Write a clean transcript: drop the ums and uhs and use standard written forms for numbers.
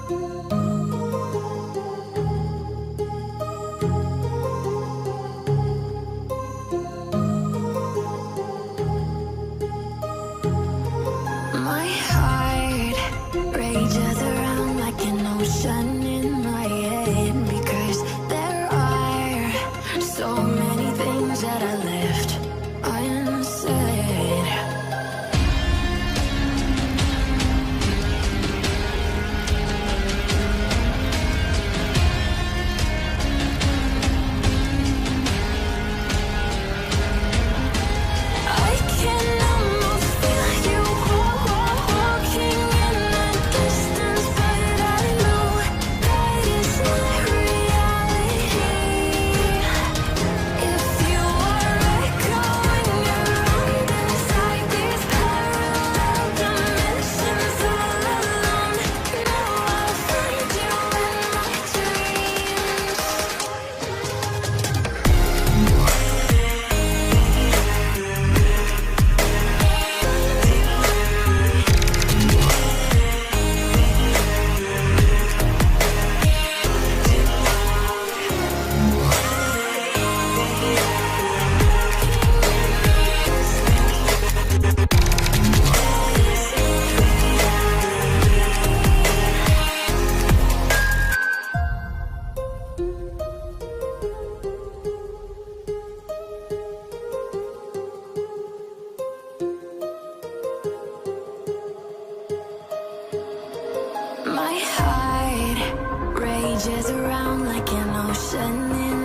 My heart rages around like an ocean in my head, because there are so many things that I left unsaid. I can almost feel you walking in the distance, but I know that it's not reality. If you are echoing around inside these parallel dimensions all alone, know I'll find you in my dreams. My heart rages around like an ocean in